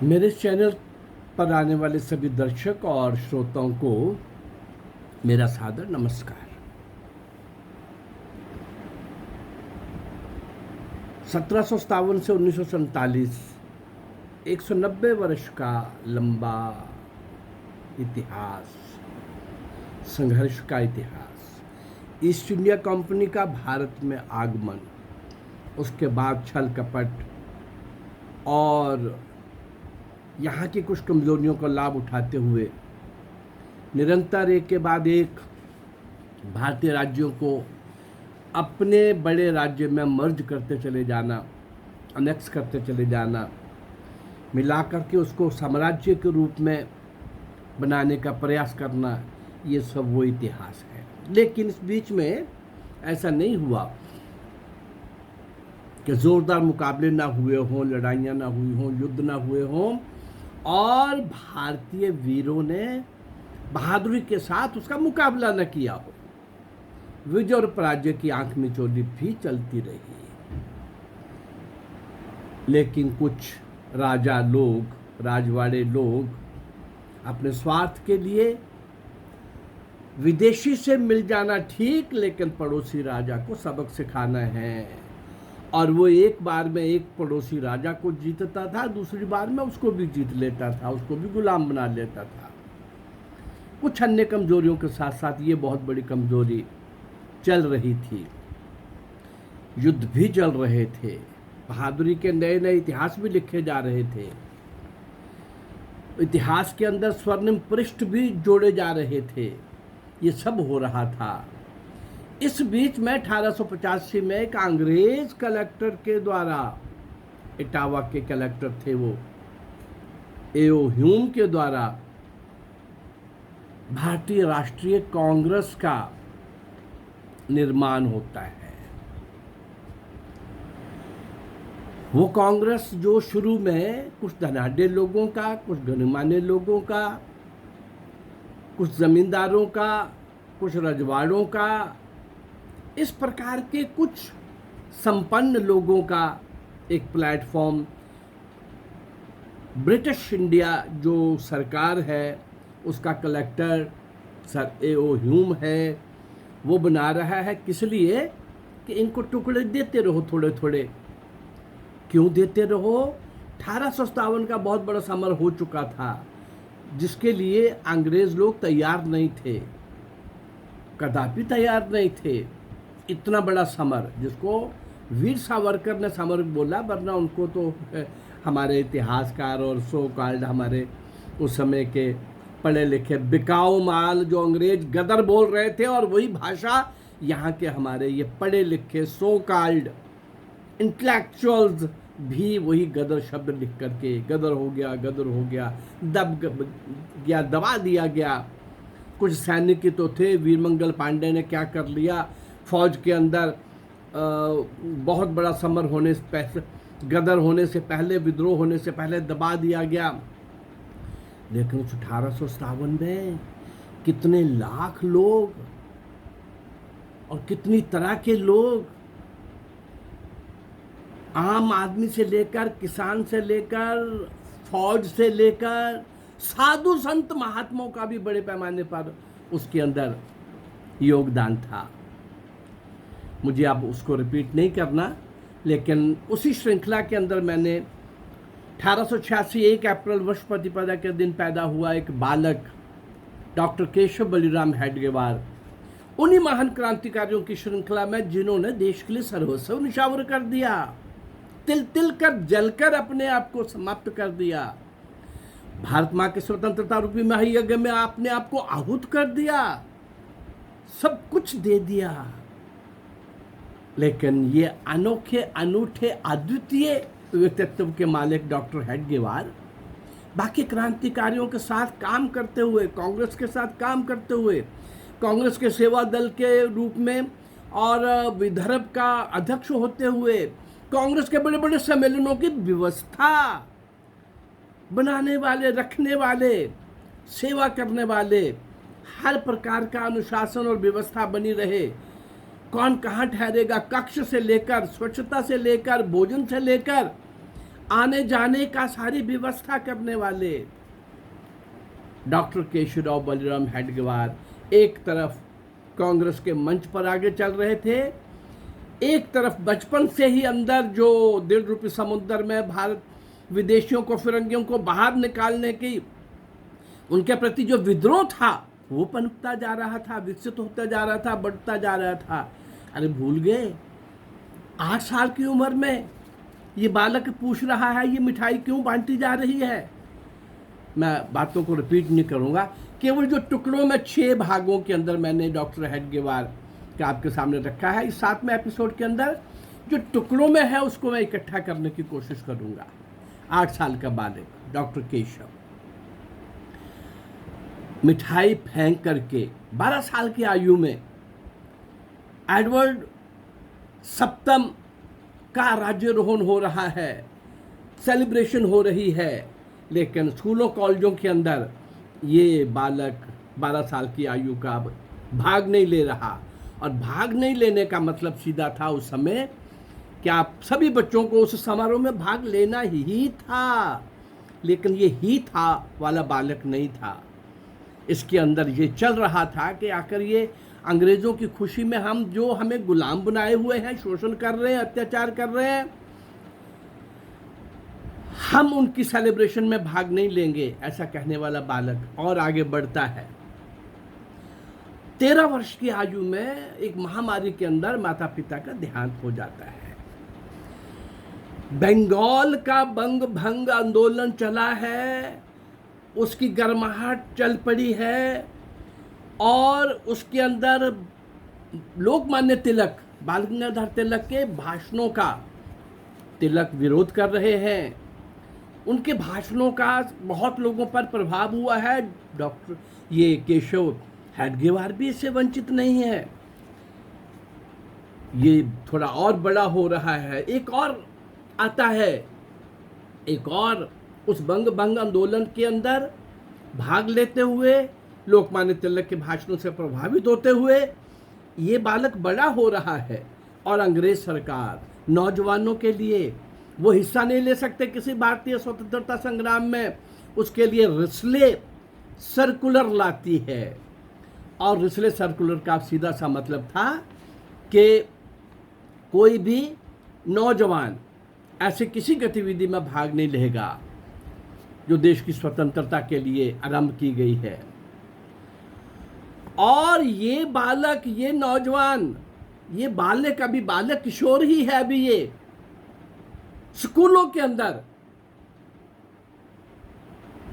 मेरे चैनल पर आने वाले सभी दर्शक और श्रोताओं को मेरा सादर नमस्कार। 1757 से 1947 190 वर्ष का लंबा इतिहास, संघर्ष का इतिहास, ईस्ट इंडिया कंपनी का भारत में आगमन, उसके बाद छल कपट और यहाँ की कुछ कमजोरियों का लाभ उठाते हुए निरंतर एक के बाद एक भारतीय राज्यों को अपने बड़े राज्य में मर्ज करते चले जाना, अनेक्स करते चले जाना, मिलाकर के उसको साम्राज्य के रूप में बनाने का प्रयास करना, ये सब वो इतिहास है। लेकिन इस बीच में ऐसा नहीं हुआ कि ज़ोरदार मुकाबले ना हुए हों, लड़ाइयाँ ना हुई हों, युद्ध ना हुए हों और भारतीय वीरों ने बहादुरी के साथ उसका मुकाबला न किया हो। विजय और पराजय की आंख मिचौली भी चलती रही। लेकिन कुछ राजा लोग, राजवाड़े लोग अपने स्वार्थ के लिए विदेशी से मिल जाना ठीक, लेकिन पड़ोसी राजा को सबक सिखाना है। और वो एक बार में एक पड़ोसी राजा को जीतता था, दूसरी बार में उसको भी जीत लेता था, उसको भी गुलाम बना लेता था। कुछ अन्य कमजोरियों के साथ साथ ये बहुत बड़ी कमजोरी चल रही थी। युद्ध भी चल रहे थे, बहादुरी के नए नए इतिहास भी लिखे जा रहे थे, इतिहास के अंदर स्वर्णिम पृष्ठ भी जोड़े जा रहे थे। ये सब हो रहा था। इस बीच में 1885 में एक अंग्रेज कलेक्टर के द्वारा, इटावा के कलेक्टर थे वो, ए.ओ. ह्यूम के द्वारा भारतीय राष्ट्रीय कांग्रेस का निर्माण होता है। वो कांग्रेस जो शुरू में कुछ धनाढ्य लोगों का, कुछ गणमान्य लोगों का, कुछ जमींदारों का, कुछ रजवाड़ों का, इस प्रकार के कुछ संपन्न लोगों का एक प्लेटफॉर्म ब्रिटिश इंडिया जो सरकार है उसका कलेक्टर सर ए.ओ. ह्यूम है, वो बना रहा है। किस लिए? कि इनको टुकड़े देते रहो थोड़े थोड़े। क्यों देते रहो? 1857 का बहुत बड़ा समर हो चुका था जिसके लिए अंग्रेज लोग तैयार नहीं थे, कदापि तैयार नहीं थे। इतना बड़ा समर, जिसको वीर सावरकर ने समर बोला, वरना उनको तो हमारे इतिहासकार और सो कॉल्ड हमारे उस समय के पढ़े लिखे बिकाऊ माल जो अंग्रेज गदर बोल रहे थे, और वही भाषा यहाँ के हमारे ये पढ़े लिखे सो कॉल्ड इंटेलेक्चुअल्स भी वही गदर शब्द लिख करके गदर हो गया, गदर हो गया, दब गया, दबा दिया गया। कुछ सैनिक तो थे, वीरमंगल पांडे ने क्या कर लिया, फौज के अंदर बहुत बड़ा समर होने से पहले, गदर होने से पहले, विद्रोह होने से पहले दबा दिया गया। लेकिन 1857 में कितने लाख लोग और कितनी तरह के लोग, आम आदमी से लेकर, किसान से लेकर, फौज से लेकर, साधु संत महात्माओं का भी बड़े पैमाने पर उसके अंदर योगदान था। मुझे अब उसको रिपीट नहीं करना, लेकिन उसी श्रृंखला के अंदर मैंने 1886 1 अप्रैल वर्ष प्रतिपदा के दिन पैदा हुआ एक बालक डॉक्टर केशव बलिराम हेडगेवार, उन्हीं महान क्रांतिकारियों की श्रृंखला में जिन्होंने देश के लिए सर्वस्व निछावर कर दिया, तिल तिल कर जलकर अपने आप को समाप्त कर दिया। भारत माँ के स्वतंत्रता रूपी महायज्ञ में आपने आपको आहूत कर दिया, सब कुछ दे दिया। लेकिन ये अनोखे, अनूठे, अद्वितीय व्यक्तित्व के मालिक डॉक्टर हेडगेवार बाकी क्रांतिकारियों के साथ काम करते हुए, कांग्रेस के साथ काम करते हुए, कांग्रेस के सेवा दल के रूप में और विदर्भ का अध्यक्ष होते हुए, कांग्रेस के बड़े बड़े सम्मेलनों की व्यवस्था बनाने वाले, रखने वाले, सेवा करने वाले, हर प्रकार का अनुशासन और व्यवस्था बनी रहे। कौन कहाँ ठहरेगा, कक्ष से लेकर, स्वच्छता से लेकर, भोजन से लेकर, आने जाने का सारी व्यवस्था करने वाले डॉक्टर केशवराव बलिराम हेडगेवार एक तरफ कांग्रेस के मंच पर आगे चल रहे थे, एक तरफ बचपन से ही अंदर जो 1.5 रुपये समुद्र में भारत विदेशियों को, फिरंगियों को बाहर निकालने की उनके प्रति जो विद्रोह था वो पनपता जा रहा था, विकसित होता जा रहा था, बढ़ता जा रहा था। अरे भूल गए 8 साल की उम्र में ये बालक पूछ रहा है ये मिठाई क्यों बांटी जा रही है। मैं बातों को रिपीट नहीं करूंगा, केवल जो टुकड़ों में 6 भागों के अंदर मैंने डॉक्टर हेडगेवार का आपके सामने रखा है, इस 7वें एपिसोड के अंदर जो टुकड़ों में है उसको मैं इकट्ठा करने की कोशिश करूंगा। 8 साल का बालक डॉक्टर केशव मिठाई फेंक करके 12 साल की आयु में एडवर्ड सप्तम का राज्यारोहण हो रहा है, सेलिब्रेशन हो रही है, लेकिन स्कूलों कॉलेजों के अंदर ये बालक 12 साल की आयु का भाग नहीं ले रहा। और भाग नहीं लेने का मतलब सीधा था उस समय कि आप सभी बच्चों को उस समारोह में भाग लेना ही था, लेकिन ये ही था वाला बालक नहीं था। इसके अंदर ये चल रहा था कि आखिर ये अंग्रेज़ों की खुशी में हम जो हमें गुलाम बनाए हुए हैं, शोषण कर रहे हैं, अत्याचार कर रहे हैं, हम उनकी सेलिब्रेशन में भाग नहीं लेंगे, ऐसा कहने वाला बालक और आगे बढ़ता है। 13 वर्ष की आयु में एक महामारी के अंदर माता पिता का देहांत हो जाता है। बंगाल का बंग भंग आंदोलन चला है, उसकी गर्माहट चल पड़ी है और उसके अंदर लोकमान्य तिलक, बाल गंगाधर तिलक के भाषणों का तिलक विरोध कर रहे हैं। उनके भाषणों का बहुत लोगों पर प्रभाव हुआ है। डॉक्टर ये केशव हेडगेवार भी इससे वंचित नहीं है। ये थोड़ा और बड़ा हो रहा है, एक और आता है, एक और उस बंग भंग आंदोलन के अंदर भाग लेते हुए, लोकमान्य तिलक के भाषणों से प्रभावित होते हुए ये बालक बड़ा हो रहा है। और अंग्रेज सरकार नौजवानों के लिए वो हिस्सा नहीं ले सकते किसी भारतीय स्वतंत्रता संग्राम में, उसके लिए रिस्ले सर्कुलर लाती है। और रिस्ले सर्कुलर का सीधा सा मतलब था कि कोई भी नौजवान ऐसे किसी गतिविधि में भाग नहीं लेगा जो देश की स्वतंत्रता के लिए आरंभ की गई है। और ये बालक, ये नौजवान, ये बालक अभी बालक किशोर ही है। अभी ये स्कूलों के अंदर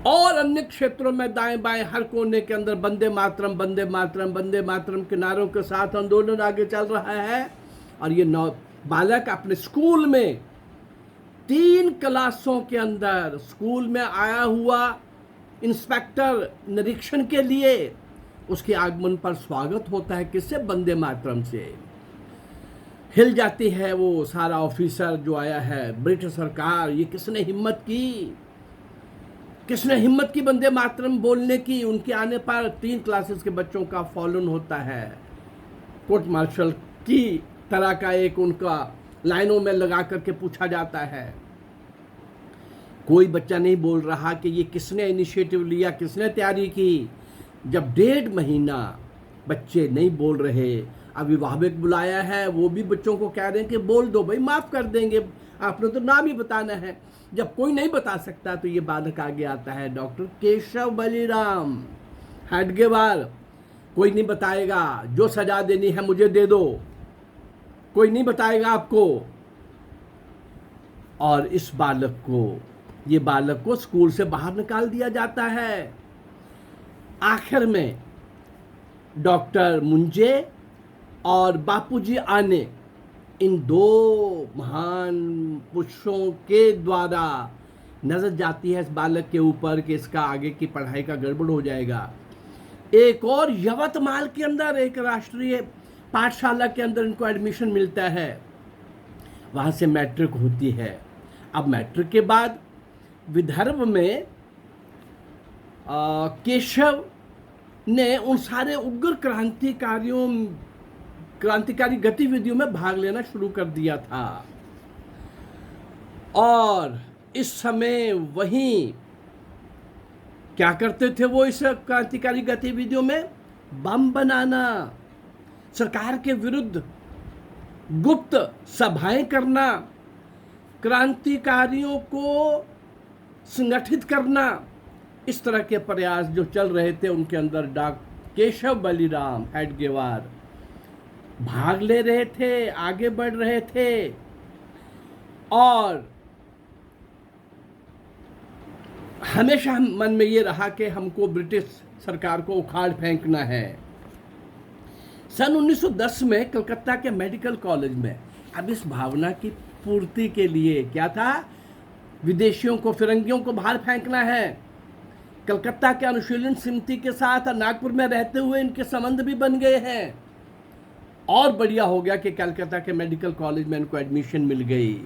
और अन्य क्षेत्रों में दाएं बाएं हर कोने के अंदर वंदे मातरम, वंदे मातरम, वंदे मातरम के नारों के साथ आंदोलन आगे चल रहा है। और ये बालक अपने स्कूल में 3 क्लासों के अंदर स्कूल में आया हुआ इंस्पेक्टर निरीक्षण के लिए, उसके आगमन पर स्वागत होता है किससे? वंदे मातरम से। हिल जाती है वो सारा ऑफिसर जो आया है, ब्रिटिश सरकार, ये किसने हिम्मत की, किसने हिम्मत की वंदे मातरम बोलने की। उनके आने पर 3 क्लासेस के बच्चों का फॉलन होता है, कोर्ट मार्शल की तरह का एक उनका लाइनों में लगा करके पूछा जाता है। कोई बच्चा नहीं बोल रहा कि ये किसने इनिशिएटिव लिया, किसने तैयारी की। जब 1.5 महीना बच्चे नहीं बोल रहे, अभिभावक बुलाया है, वो भी बच्चों को कह रहे हैं कि बोल दो भाई, माफ़ कर देंगे, आपने तो नाम ही बताना है। जब कोई नहीं बता सकता तो ये बालक आगे आता है, डॉक्टर केशव बलिराम हेडगेवार। कोई नहीं बताएगा, जो सजा देनी है मुझे दे दो, कोई नहीं बताएगा आपको। और इस बालक को, ये बालक को स्कूल से बाहर निकाल दिया जाता है। आखिर में डॉक्टर मुंजे और बापूजी आने, इन 2 महान पुरुषों के द्वारा नजर जाती है इस बालक के ऊपर कि इसका आगे की पढ़ाई का गड़बड़ हो जाएगा। एक और यवतमाल के अंदर एक राष्ट्रीय पाठशाला के अंदर इनको एडमिशन मिलता है, वहाँ से मैट्रिक होती है। अब मैट्रिक के बाद विदर्भ में केशव ने उन सारे उग्र क्रांतिकारी गतिविधियों में भाग लेना शुरू कर दिया था। और इस समय वहीं क्या करते थे वो इस क्रांतिकारी गतिविधियों में? बम बनाना, सरकार के विरुद्ध गुप्त सभाएं करना, क्रांतिकारियों को संगठित करना, इस तरह के प्रयास जो चल रहे थे उनके अंदर केशव बलिराम हेडगेवार भाग ले रहे थे, आगे बढ़ रहे थे और हमेशा मन में ये रहा कि हमको ब्रिटिश सरकार को उखाड़ फेंकना है। सन 1910 में कलकत्ता के मेडिकल कॉलेज में अब इस भावना की पूर्ति के लिए क्या था? विदेशियों को, फिरंगियों को बाहर फेंकना है। कलकत्ता के अनुशीलन समिति के साथ नागपुर में रहते हुए इनके संबंध भी बन गए हैं और बढ़िया हो गया कि कलकत्ता के मेडिकल कॉलेज में इनको एडमिशन मिल गई।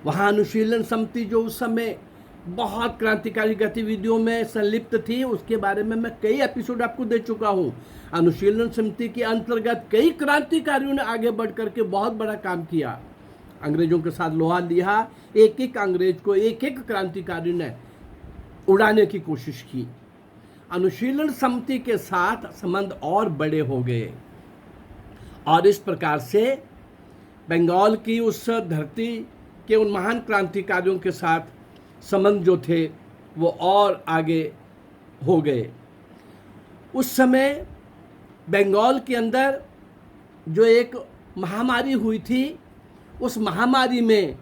वहाँ अनुशीलन समिति जो उस समय बहुत क्रांतिकारी गतिविधियों में संलिप्त थी, उसके बारे में मैं कई एपिसोड आपको दे चुका हूँ। अनुशीलन समिति के अंतर्गत कई क्रांतिकारियों ने आगे बढ़ करके बहुत बड़ा काम किया, अंग्रेजों के साथ लोहा लिया, एक एक अंग्रेज को, एक एक क्रांतिकारी ने उड़ाने की कोशिश की। अनुशीलन समिति के साथ संबंध और बड़े हो गए और इस प्रकार से बंगाल की उस धरती के उन महान क्रांतिकारियों के साथ संबंध जो थे वो और आगे हो गए। उस समय बंगाल के अंदर जो एक महामारी हुई थी, उस महामारी में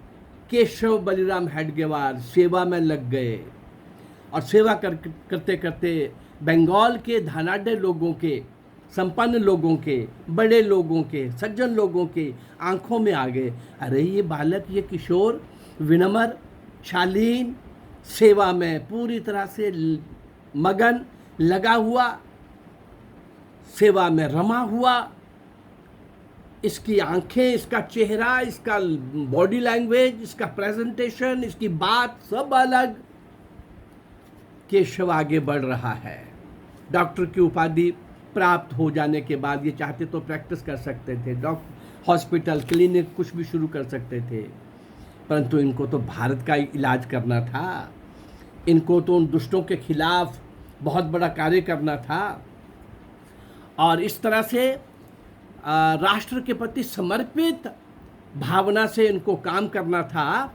केशव बलिराम हेडगेवार सेवा में लग गए और सेवा करते करते बंगाल के धनाढ़ लोगों के, संपन्न लोगों के, बड़े लोगों के, सज्जन लोगों के आंखों में आ गए, अरे ये बालक, ये किशोर विनम्र, शालीन, सेवा में पूरी तरह से मगन, लगा हुआ, सेवा में रमा हुआ, इसकी आंखें, इसका चेहरा, इसका बॉडी लैंग्वेज, इसका प्रेजेंटेशन, इसकी बात सब अलग। केशव आगे बढ़ रहा है। डॉक्टर की उपाधि प्राप्त हो जाने के बाद ये चाहते तो प्रैक्टिस कर सकते थे, हॉस्पिटल, क्लिनिक कुछ भी शुरू कर सकते थे, परंतु इनको तो भारत का इलाज करना था, इनको तो उन दुष्टों के खिलाफ बहुत बड़ा कार्य करना था और इस तरह से राष्ट्र के प्रति समर्पित भावना से इनको काम करना था।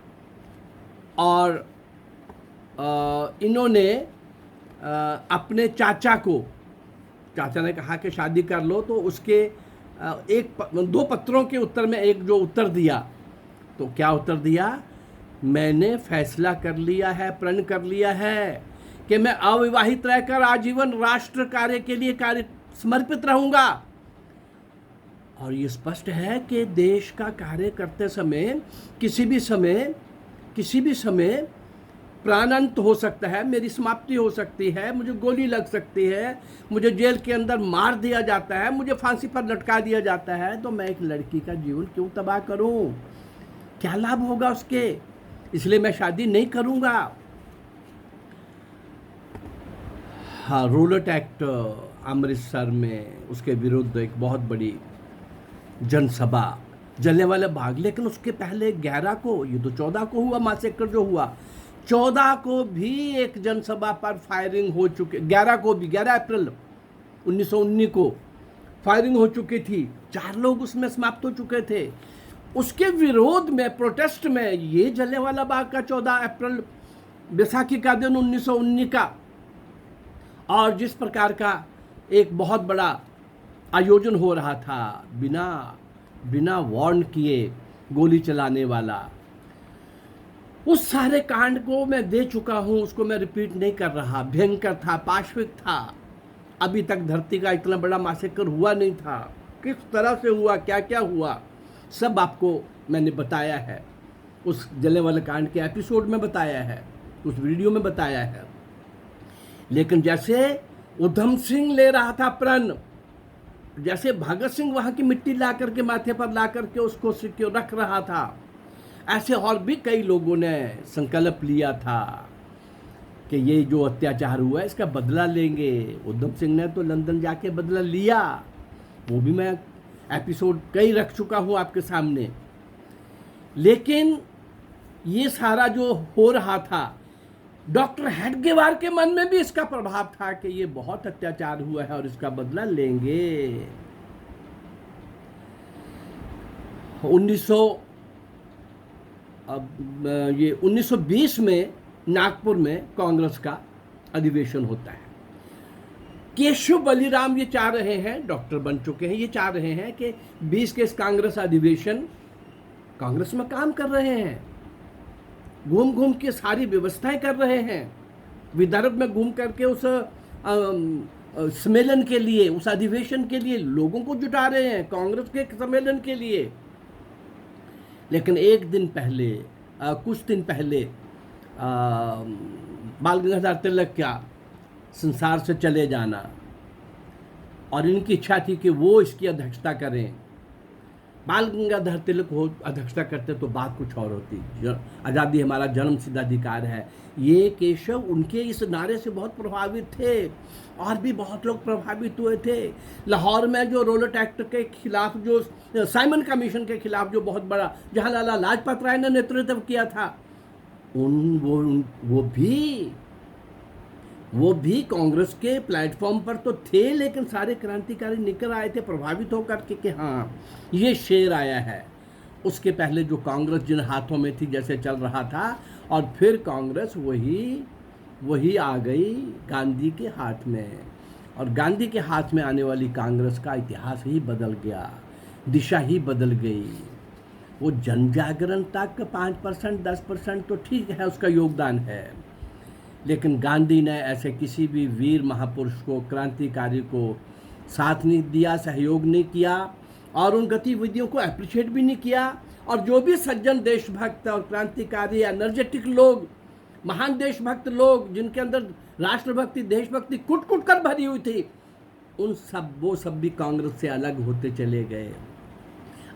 और इन्होंने अपने चाचा ने कहा कि शादी कर लो, तो उसके दो पत्रों के उत्तर में एक जो उत्तर दिया, तो क्या उत्तर दिया? मैंने फैसला कर लिया है, प्रण कर लिया है कि मैं अविवाहित रहकर आजीवन राष्ट्र कार्य के लिए समर्पित रहूंगा। और ये स्पष्ट है कि देश का कार्य करते समय किसी भी समय प्राणांत हो सकता है, मेरी समाप्ति हो सकती है, मुझे गोली लग सकती है, मुझे जेल के अंदर मार दिया जाता है, मुझे फांसी पर लटका दिया जाता है, तो मैं एक लड़की का जीवन क्यों तबाह करूं? क्या लाभ होगा उसके? इसलिए मैं शादी नहीं करूंगा। हाँ, रूलेट एक्ट अमृतसर में उसके विरुद्ध एक बहुत बड़ी जनसभा, जलियांवाला बाग, लेकिन उसके पहले 11 को, ये तो 14 को हुआ मासेकर जो हुआ, 14 को भी एक जनसभा पर फायरिंग हो चुकी, 11 को भी, 11 अप्रैल 1919 को फायरिंग हो चुकी थी, 4 लोग उसमें समाप्त हो चुके थे। उसके विरोध में, प्रोटेस्ट में, ये जलियांवाला बाग का 14 अप्रैल बैसाखी का दिन 1919 का, और जिस प्रकार का एक बहुत बड़ा आयोजन हो रहा था, बिना वार्न किए गोली चलाने वाला, उस सारे कांड को मैं दे चुका हूं, उसको मैं रिपीट नहीं कर रहा। भयंकर था, पाशविक था, अभी तक धरती का इतना बड़ा मासेकर हुआ नहीं था। किस तरह से हुआ, क्या क्या हुआ, सब आपको मैंने बताया है, उस जलियांवाला कांड के एपिसोड में बताया है, उस वीडियो में बताया है। लेकिन जैसे उधम सिंह ले रहा था प्रण, जैसे भगत सिंह वहाँ की मिट्टी ला करके माथे पर ला करके उसको सिक्योर रख रहा था, ऐसे और भी कई लोगों ने संकल्प लिया था कि ये जो अत्याचार हुआ है इसका बदला लेंगे। उधम सिंह ने तो लंदन जाके बदला लिया, वो भी मैं एपिसोड कई रख चुका हूँ आपके सामने। लेकिन ये सारा जो हो रहा था, डॉक्टर हेडगेवार के मन में भी इसका प्रभाव था कि ये बहुत अत्याचार हुआ है और इसका बदला लेंगे। 1920 में नागपुर में कांग्रेस का अधिवेशन होता है। केशव बलिराम ये चाह रहे हैं, डॉक्टर बन चुके हैं, ये चाह रहे हैं कि 20 के इस कांग्रेस अधिवेशन, कांग्रेस में काम कर रहे हैं, घूम घूम के सारी व्यवस्थाएं कर रहे हैं, विदर्भ में घूम करके उस सम्मेलन के लिए, उस अधिवेशन के लिए लोगों को जुटा रहे हैं, कांग्रेस के सम्मेलन के लिए। लेकिन एक दिन पहले, कुछ दिन पहले बाल गंगाधर तिलक का संसार से चले जाना, और इनकी इच्छा थी कि वो इसकी अध्यक्षता करें। बाल गंगाधर तिलक हो अध्यक्षता करते तो बात कुछ और होती। आज़ादी हमारा जन्म सिद्ध अधिकार है, ये केशव उनके इस नारे से बहुत प्रभावित थे, और भी बहुत लोग प्रभावित हुए थे। लाहौर में जो रोलेट एक्ट के खिलाफ, जो साइमन कमीशन के खिलाफ जो बहुत बड़ा, जहाँ लाला लाजपत राय ने नेतृत्व किया था, वो भी कांग्रेस के प्लेटफॉर्म पर तो थे, लेकिन सारे क्रांतिकारी निकल आए थे प्रभावित होकर के हाँ ये शेर आया है। उसके पहले जो कांग्रेस जिन हाथों में थी, जैसे चल रहा था, और फिर कांग्रेस वही आ गई गांधी के हाथ में, और गांधी के हाथ में आने वाली कांग्रेस का इतिहास ही बदल गया, दिशा ही बदल गई। वो जन जागरण तक 5% 10% तो ठीक है, उसका योगदान है, लेकिन गांधी ने ऐसे किसी भी वीर महापुरुष को, क्रांतिकारी को साथ नहीं दिया, सहयोग नहीं किया, और उन गतिविधियों को अप्रिशिएट भी नहीं किया। और जो भी सज्जन देशभक्त और क्रांतिकारी, एनर्जेटिक लोग, महान देशभक्त लोग, जिनके अंदर राष्ट्रभक्ति, देशभक्ति कुट कुट कर भरी हुई थी, वो सब भी कांग्रेस से अलग होते चले गए,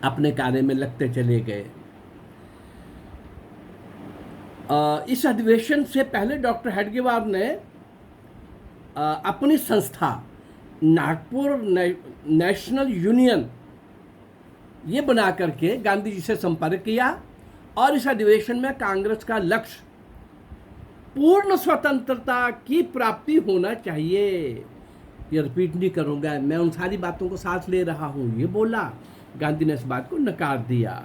अपने कार्य में लगते चले गए। इस अधिवेशन से पहले डॉक्टर हेडगेवार ने अपनी संस्था नागपुर नेशनल यूनियन ये बना करके गांधी जी से संपर्क किया, और इस अधिवेशन में कांग्रेस का लक्ष्य पूर्ण स्वतंत्रता की प्राप्ति होना चाहिए। ये रिपीट नहीं करूँगा, मैं उन सारी बातों को साथ ले रहा हूँ, ये बोला। गांधी ने इस बात को नकार दिया,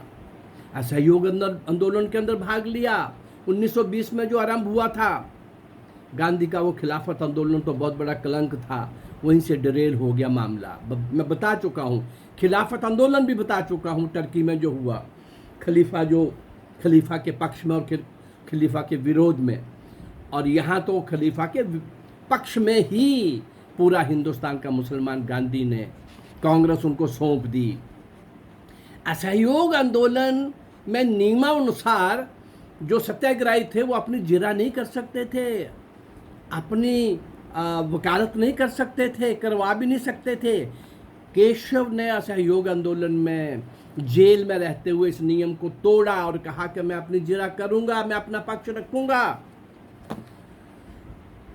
असहयोग आंदोलन के अंदर भाग लिया। 1920 में जो आरंभ हुआ था गांधी का, वो खिलाफत आंदोलन तो बहुत बड़ा कलंक था, वहीं से डिरेल हो गया मामला। मैं बता चुका हूँ, खिलाफत आंदोलन भी बता चुका हूँ, टर्की में जो हुआ, खलीफा के पक्ष में और खलीफा के विरोध में, और यहाँ तो खलीफा के पक्ष में ही पूरा हिंदुस्तान का मुसलमान गांधी ने, कांग्रेस उनको सौंप दी। असहयोग आंदोलन में नियमानुसार जो सत्याग्रही थे वो अपनी जिरह नहीं कर सकते थे, अपनी वकालत नहीं कर सकते थे, करवा भी नहीं सकते थे। केशव ने असहयोग आंदोलन में जेल में रहते हुए इस नियम को तोड़ा और कहा कि मैं अपनी जिरह करूंगा, मैं अपना पक्ष रखूंगा।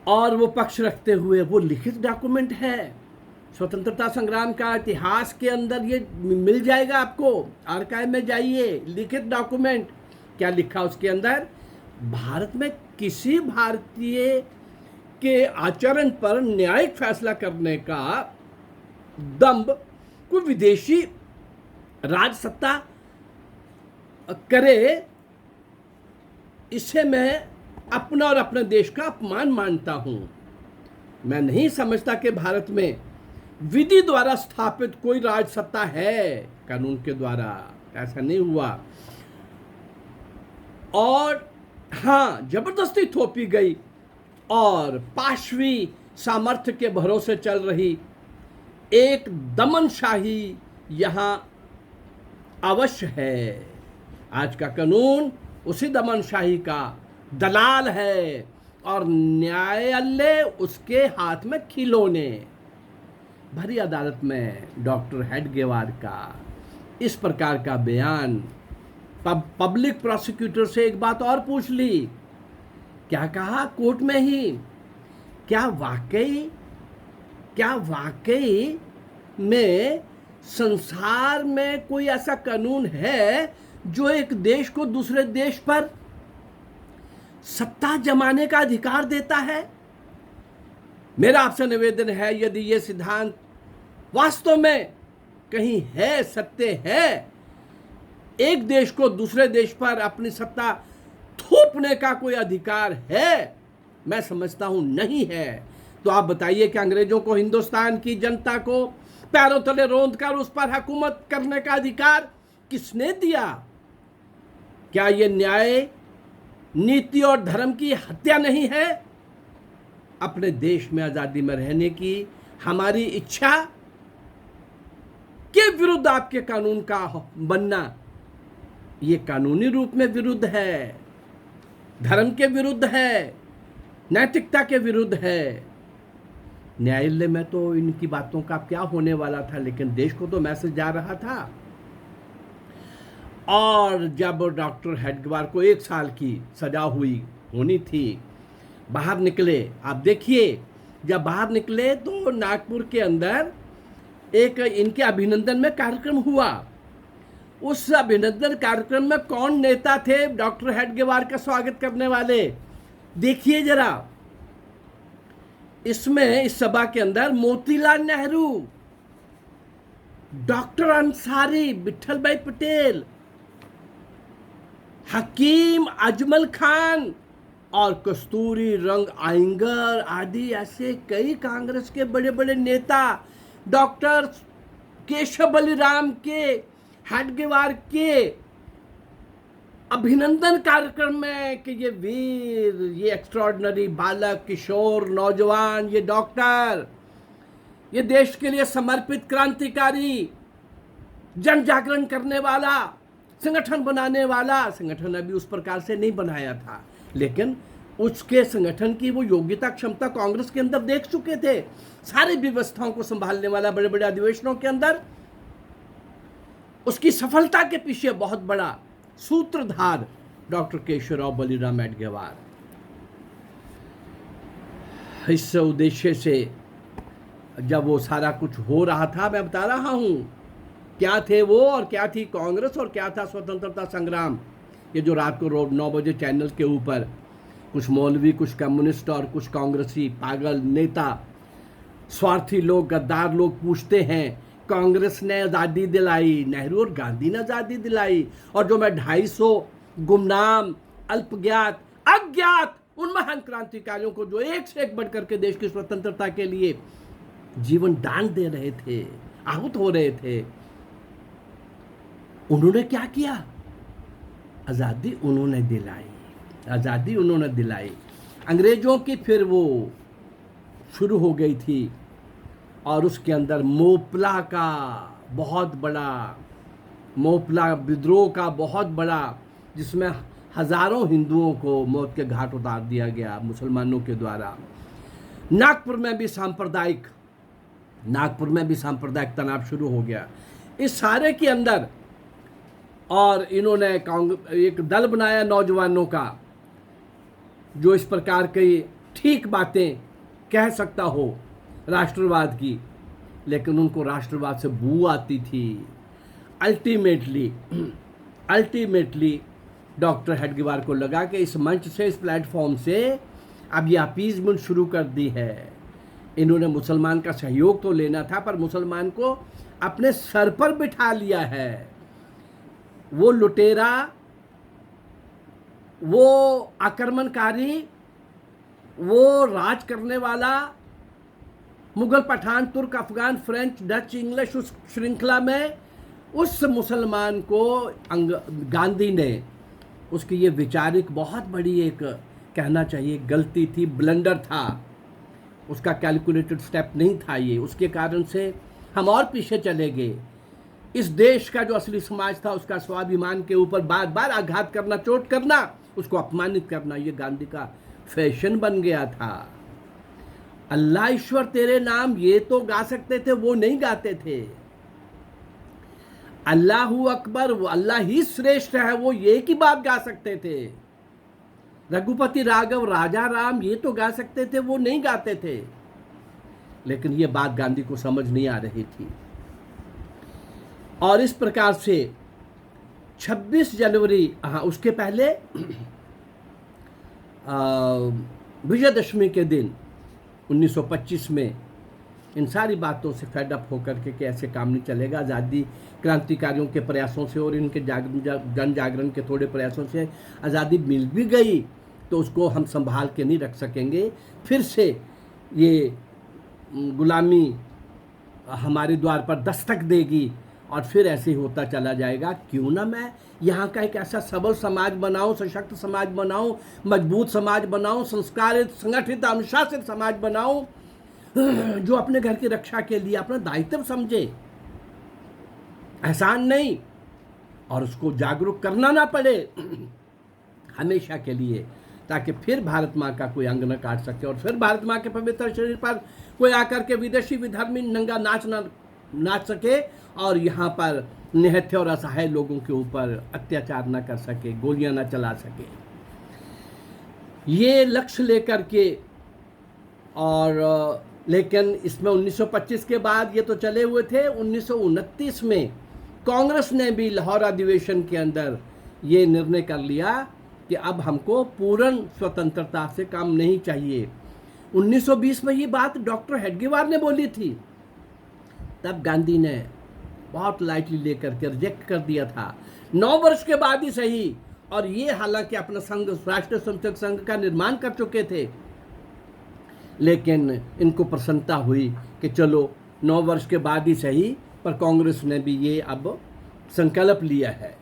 और वो पक्ष रखते हुए, वो लिखित डॉक्यूमेंट है, स्वतंत्रता संग्राम का इतिहास के अंदर ये मिल जाएगा आपको, आर्काइव में जाइए, लिखित डॉक्यूमेंट। क्या लिखा उसके अंदर? भारत में किसी भारतीय के आचरण पर न्यायिक फैसला करने का दम्भ कोई विदेशी राजसत्ता करे, इसे मैं अपना और अपने देश का अपमान मानता हूं। मैं नहीं समझता कि भारत में विधि द्वारा स्थापित कोई राजसत्ता है, कानून के द्वारा ऐसा नहीं हुआ। और हाँ, जबरदस्ती थोपी गई और पाशवी सामर्थ्य के भरोसे चल रही एक दमनशाही यहाँ अवश्य है। आज का कानून उसी दमनशाही का दलाल है, और न्यायालय उसके हाथ में खिलौने। भरी अदालत में डॉक्टर हेडगेवार का इस प्रकार का बयान, पब्लिक प्रोसिक्यूटर से एक बात और पूछ ली, क्या कहा कोर्ट में ही, क्या वाकई में संसार में कोई ऐसा कानून है जो एक देश को दूसरे देश पर सत्ता जमाने का अधिकार देता है। मेरा आपसे निवेदन है, यदि ये सिद्धांत वास्तव में कहीं है, सत्य है, एक देश को दूसरे देश पर अपनी सत्ता थोपने का कोई अधिकार है, मैं समझता हूं नहीं है। तो आप बताइए कि अंग्रेजों को हिंदुस्तान की जनता को पैरों तले रौंद कर उस पर हुकूमत करने का अधिकार किसने दिया? क्या यह न्याय, नीति और धर्म की हत्या नहीं है? अपने देश में आजादी में रहने की हमारी इच्छा के विरुद्ध आपके कानून का बनना, यह कानूनी रूप में विरुद्ध है, धर्म के विरुद्ध है, नैतिकता के विरुद्ध है। न्यायालय में तो इनकी बातों का क्या होने वाला था, लेकिन देश को तो मैसेज जा रहा था। और जब डॉक्टर हेडगेवार को 1 साल की सजा होनी थी, बाहर निकले, आप देखिए जब बाहर निकले तो नागपुर के अंदर एक इनके अभिनंदन में कार्यक्रम हुआ। उस अभिनंदन कार्यक्रम में कौन नेता थे डॉक्टर हेडगेवार का स्वागत करने वाले? देखिए जरा, इसमें इस सभा के अंदर मोतीलाल नेहरू, डॉक्टर अंसारी, विठल भाई पटेल, हकीम अजमल खान और कस्तूरी रंग आयंगर आदि ऐसे कई कांग्रेस के बड़े बड़े नेता डॉक्टर केशव बलिराम के, हेडगेवार के अभिनंदन कार्यक्रम में कि ये वीर, ये एक्स्ट्रॉर्डिनरी बालक, किशोर, नौजवान, ये डॉक्टर, ये देश के लिए समर्पित क्रांतिकारी, जन जागरण करने वाला, संगठन बनाने वाला। संगठन अभी उस प्रकार से नहीं बनाया था, लेकिन उसके संगठन की वो योग्यता क्षमता कांग्रेस के अंदर देख चुके थे। सारी व्यवस्थाओं को संभालने वाला, बड़े बड़े अधिवेशनों के अंदर उसकी सफलता के पीछे बहुत बड़ा सूत्रधार डॉक्टर केशवराव बलिराम हेडगेवार। इस उद्देश्य से जब वो सारा कुछ हो रहा था, मैं बता रहा हूं क्या थे वो और क्या थी कांग्रेस और क्या था स्वतंत्रता संग्राम। ये जो रात को 9 बजे चैनल के ऊपर कुछ मौलवी, कुछ कम्युनिस्ट और कुछ कांग्रेसी पागल नेता, स्वार्थी लोग, गद्दार लोग पूछते हैं कांग्रेस ने आज़ादी दिलाई, नेहरू और गांधी ने आज़ादी दिलाई, और जो मैं 250 गुमनाम, अल्पज्ञात, अज्ञात उन महान क्रांतिकारियों को जो एक से एक बढ़ करके देश की स्वतंत्रता के लिए जीवन दान दे रहे थे, आहूत हो रहे थे, उन्होंने क्या किया? आज़ादी उन्होंने दिलाई, आज़ादी उन्होंने दिलाई। अंग्रेजों की फिर वो शुरू हो गई थी, और उसके अंदर मोपला का बहुत बड़ा, मोपला विद्रोह का बहुत बड़ा, जिसमें हजारों हिंदुओं को मौत के घाट उतार दिया गया मुसलमानों के द्वारा। नागपुर में भी सांप्रदायिक तनाव शुरू हो गया इस सारे के अंदर। और इन्होंने एक दल बनाया नौजवानों का, जो इस प्रकार की ठीक बातें कह सकता हो राष्ट्रवाद की, लेकिन उनको राष्ट्रवाद से बू आती थी। अल्टीमेटली डॉक्टर हेडगेवार को लगा कि इस मंच से, इस प्लेटफॉर्म से अब ये अपीजमेंट शुरू कर दी है। इन्होंने मुसलमान का सहयोग तो लेना था, पर मुसलमान को अपने सर पर बिठा लिया है। वो लुटेरा, वो आक्रमणकारी, वो राज करने वाला, मुगल, पठान, तुर्क, अफगान, फ्रेंच, डच, इंग्लिश, उस श्रृंखला में उस मुसलमान को गांधी ने, उसकी ये वैचारिक बहुत बड़ी एक कहना चाहिए गलती थी, ब्लंडर था, उसका कैलकुलेटेड स्टेप नहीं था ये। उसके कारण से हम और पीछे चले गए। इस देश का जो असली समाज था, उसका स्वाभिमान के ऊपर बार बार आघात करना, चोट करना, उसको अपमानित करना, ये गांधी का फैशन बन गया था। अल्लाह ईश्वर तेरे नाम ये तो गा सकते थे, वो नहीं गाते थे। अल्लाहू अकबर, वो अल्लाह ही श्रेष्ठ है, वो ये की बात गा सकते थे। रघुपति राघव, राजा राम, ये तो गा सकते थे, वो नहीं गाते थे। लेकिन ये बात गांधी को समझ नहीं आ रही थी। और इस प्रकार से 26 जनवरी, हाँ उसके पहले विजयदशमी के दिन 1925 में इन सारी बातों से फेड अप होकर के कि ऐसे काम नहीं चलेगा, आज़ादी क्रांतिकारियों के प्रयासों से और इनके जन जागरण के थोड़े प्रयासों से आज़ादी मिल भी गई तो उसको हम संभाल के नहीं रख सकेंगे, फिर से ये गुलामी हमारे द्वार पर दस्तक देगी और फिर ऐसे ही होता चला जाएगा। क्यों ना मैं यहाँ का एक ऐसा सबल समाज बनाऊँ, सशक्त समाज बनाऊँ, मजबूत समाज बनाऊँ, संस्कारित, संगठित, अनुशासित समाज बनाऊँ, जो अपने घर की रक्षा के लिए अपना दायित्व समझे, एहसान नहीं, और उसको जागरूक करना ना पड़े हमेशा के लिए, ताकि फिर भारत माँ का कोई अंग न काट सके और फिर भारत माँ के पवित्र शरीर पर कोई आकर के विदेशी विधर्मी नंगा नाच सके और यहाँ पर निहत्थे और असहाय लोगों के ऊपर अत्याचार न कर सके, गोलियां न चला सके। ये लक्ष्य लेकर के और लेकिन इसमें 1925 के बाद ये तो चले हुए थे। 1929 में कांग्रेस ने भी लाहौर अधिवेशन के अंदर ये निर्णय कर लिया कि अब हमको पूर्ण स्वतंत्रता से काम नहीं चाहिए। 1920 में ये बात डॉक्टर हेडगेवार ने बोली थी, तब गांधी ने बहुत लाइटली लेकर के रिजेक्ट कर दिया था। 9 वर्ष के बाद ही सही, और ये हालांकि अपना संघ, राष्ट्रीय स्वयंसेवक संघ का निर्माण कर चुके थे, लेकिन इनको प्रसन्नता हुई कि चलो 9 वर्ष के बाद ही सही, पर कांग्रेस ने भी ये अब संकल्प लिया है।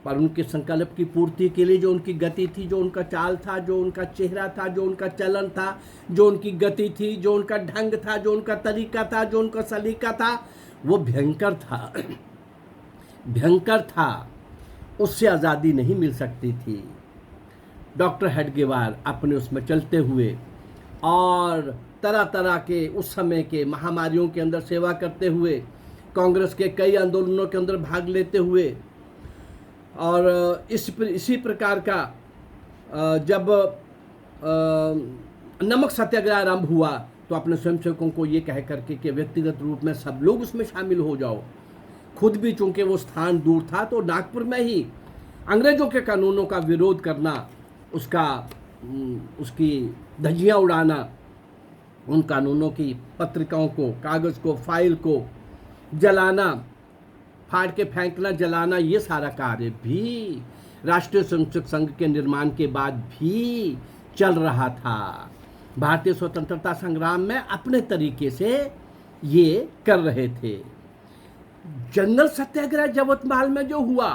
पर उनके संकल्प की पूर्ति के लिए जो उनकी गति थी, जो उनका चाल था, जो उनका चेहरा था, जो उनका चलन था, जो उनकी गति थी, जो उनका ढंग था, जो उनका तरीका था, जो उनका सलीका था, वो भयंकर था भयंकर था। उससे आज़ादी नहीं मिल सकती थी। डॉक्टर हेडगेवार अपने उसमें चलते हुए और तरह तरह के उस समय के महामारियों के अंदर सेवा करते हुए, कांग्रेस के कई आंदोलनों के अंदर भाग लेते हुए, और इसी प्रकार का जब नमक सत्याग्रह आरंभ हुआ तो अपने स्वयंसेवकों को ये कह करके कि व्यक्तिगत रूप में सब लोग उसमें शामिल हो जाओ। खुद भी चूंकि वो स्थान दूर था तो नागपुर में ही अंग्रेजों के कानूनों का विरोध करना, उसकी धज्जियाँ उड़ाना, उन कानूनों की पत्रिकाओं को, कागज़ को, फाइल को जलाना, फाड़ के फेंकना, जलाना, ये सारा कार्य भी राष्ट्रीय स्वयंसेवक संघ के निर्माण के बाद भी चल रहा था। भारतीय स्वतंत्रता संग्राम में अपने तरीके से ये कर रहे थे। जंगल सत्याग्रह जवतमाल में जो हुआ,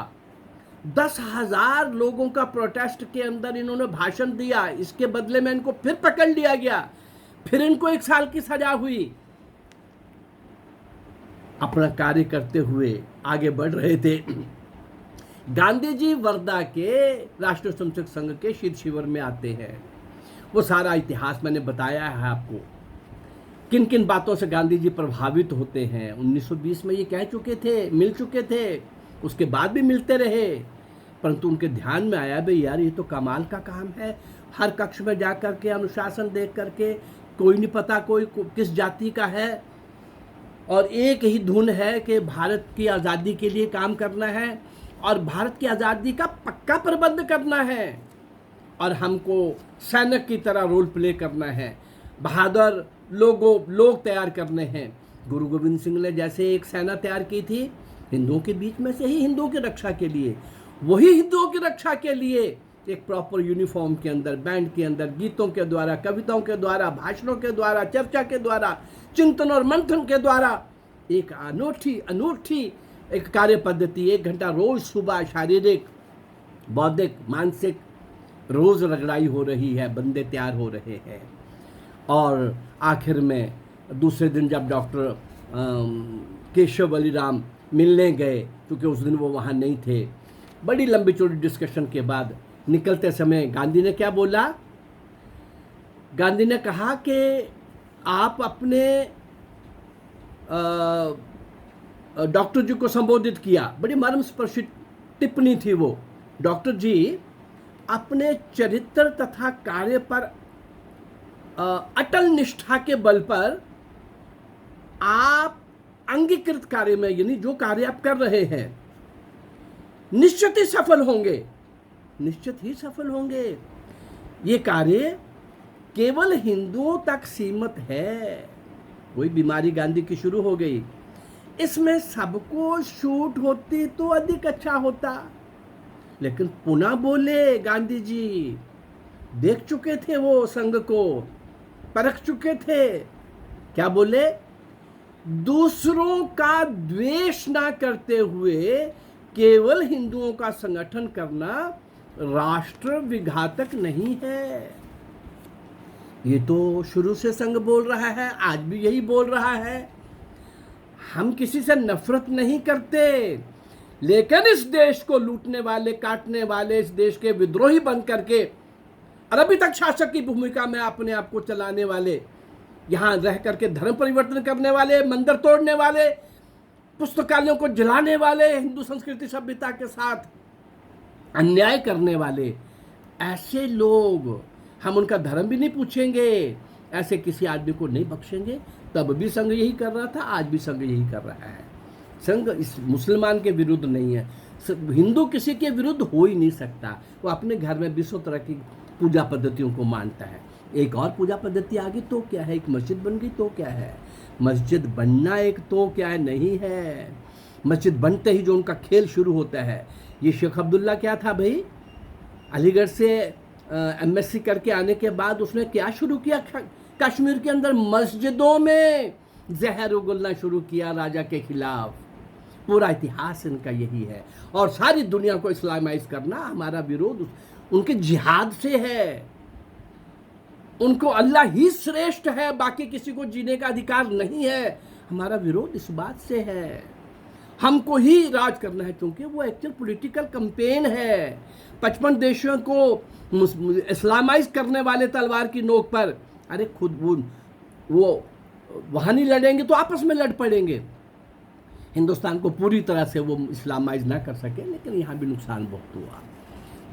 10,000 लोगों का प्रोटेस्ट के अंदर इन्होंने भाषण दिया, इसके बदले में इनको फिर पकड़ लिया गया, फिर इनको 1 साल की सजा हुई। अपना कार्य करते हुए आगे बढ़ रहे थे। गांधी जी वर्धा के राष्ट्रीय स्वयंसेवक संघ के शीत शिविर में आते हैं। वो सारा इतिहास मैंने बताया है आपको, किन किन बातों से गांधी जी प्रभावित होते हैं। 1920 में ये कह चुके थे, मिल चुके थे, उसके बाद भी मिलते रहे, परंतु उनके ध्यान में आया भाई यार ये तो कमाल का काम है। हर कक्ष में जा कर के अनुशासन देख करके, कोई नहीं पता कोई किस जाति का है, और एक ही धुन है कि भारत की आज़ादी के लिए काम करना है और भारत की आज़ादी का पक्का प्रबंध करना है, और हमको सैनिक की तरह रोल प्ले करना है, बहादुर लोग तैयार करने हैं। गुरु गोविंद सिंह ने जैसे एक सेना तैयार की थी हिंदुओं के बीच में से ही, हिंदुओं की रक्षा के लिए, वही हिंदुओं की रक्षा के लिए एक प्रॉपर यूनिफॉर्म के अंदर, बैंड के अंदर, गीतों के द्वारा, कविताओं के द्वारा, भाषणों के द्वारा, चर्चा के द्वारा, चिंतन और मंथन के द्वारा एक अनूठी एक कार्य पद्धति, 1 घंटा रोज सुबह शारीरिक, बौद्धिक, मानसिक रोज रगड़ाई हो रही है, बंदे तैयार हो रहे हैं। और आखिर में दूसरे दिन जब डॉक्टर केशव बलिराम मिलने गए, क्योंकि उस दिन वो वहाँ नहीं थे, बड़ी लंबी चौड़ी डिस्कशन के बाद निकलते समय गांधी ने क्या बोला? गांधी ने कहा कि आप अपने डॉक्टर जी को संबोधित किया, बड़ी मर्मस्पर्शी टिप्पणी थी वो। डॉक्टर जी, अपने चरित्र तथा कार्य पर अटल निष्ठा के बल पर आप अंगीकृत कार्य में, यानी जो कार्य आप कर रहे हैं, निश्चित ही सफल होंगे, निश्चित ही सफल होंगे। ये कार्य केवल हिंदुओं तक सीमित है। कोई बीमारी गांधी की शुरू हो गई, इसमें सबको छूट होती तो अधिक अच्छा होता। लेकिन पुनः बोले गांधी जी, देख चुके थे वो संघ को, परख चुके थे। क्या बोले? दूसरों का द्वेष ना करते हुए केवल हिंदुओं का संगठन करना राष्ट्र विघातक नहीं है। ये तो शुरू से संघ बोल रहा है, आज भी यही बोल रहा है। हम किसी से नफरत नहीं करते, लेकिन इस देश को लूटने वाले, काटने वाले, इस देश के विद्रोही बन करके और अभी तक शासक की भूमिका में अपने आप को चलाने वाले, यहां रह करके धर्म परिवर्तन करने वाले, मंदिर तोड़ने वाले, पुस्तकालयों को जलाने वाले, हिंदू संस्कृति सभ्यता के साथ अन्याय करने वाले, ऐसे लोग, हम उनका धर्म भी नहीं पूछेंगे, ऐसे किसी आदमी को नहीं बख्शेंगे। तब भी संघ यही कर रहा था, आज भी संघ यही कर रहा है। संघ इस मुसलमान के विरुद्ध नहीं है, हिंदू किसी के विरुद्ध हो ही नहीं सकता। वो अपने घर में 20 तरह की पूजा पद्धतियों को मानता है। एक और पूजा पद्धति आ गई तो क्या है, एक मस्जिद बन गई तो क्या है। मस्जिद बनना एक तो क्या है, नहीं है। मस्जिद बनते ही जो उनका खेल शुरू होता है, ये शेख अब्दुल्ला क्या था भाई, अलीगढ़ से एमएससी करके आने के बाद उसने क्या शुरू किया, कश्मीर के अंदर मस्जिदों में जहर उगलना शुरू किया राजा के खिलाफ। पूरा इतिहास इनका यही है। और सारी दुनिया को इस्लामाइज करना, हमारा विरोध उनके जिहाद से है। उनको अल्लाह ही श्रेष्ठ है, बाकी किसी को जीने का अधिकार नहीं है। हमारा विरोध इस बात से है, हमको ही राज करना है, क्योंकि वो एक्चुअल पॉलिटिकल कैंपेन है। 55 देशों को इस्लामाइज करने वाले तलवार की नोक पर, अरे खुद वो वहाँ नहीं लड़ेंगे तो आपस में लड़ पड़ेंगे। हिंदुस्तान को पूरी तरह से वो इस्लामाइज ना कर सके, लेकिन यहाँ भी नुकसान बहुत हुआ।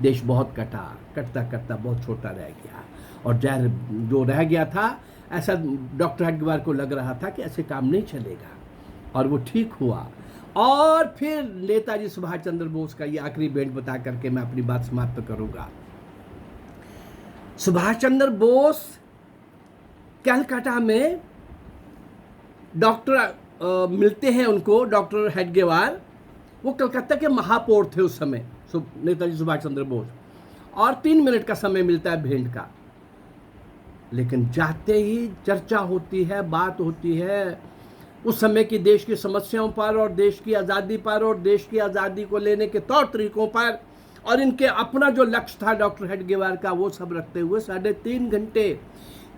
देश बहुत कटता कटता बहुत छोटा रह गया। और जहर जो रह गया था, ऐसा डॉक्टर हेडगेवार को लग रहा था कि ऐसे काम नहीं चलेगा, और वो ठीक हुआ। और फिर नेताजी सुभाष चंद्र बोस का ये आखिरी बेंट बता करके मैं अपनी बात समाप्त करूंगा। सुभाष चंद्र बोस कलकत्ता में डॉक्टर मिलते हैं उनको, डॉक्टर हेडगेवार। वो कलकत्ता के महापौर थे उस समय, नेताजी सुभाष चंद्र बोस। और 3 मिनट का समय मिलता है भेंट का, लेकिन जाते ही चर्चा होती है, बात होती है उस समय की देश की समस्याओं पर, और देश की आज़ादी पर, और देश की आज़ादी को लेने के तौर तरीकों पर, और इनके अपना जो लक्ष्य था डॉक्टर हेडगेवार का, वो सब रखते हुए 3.5 घंटे,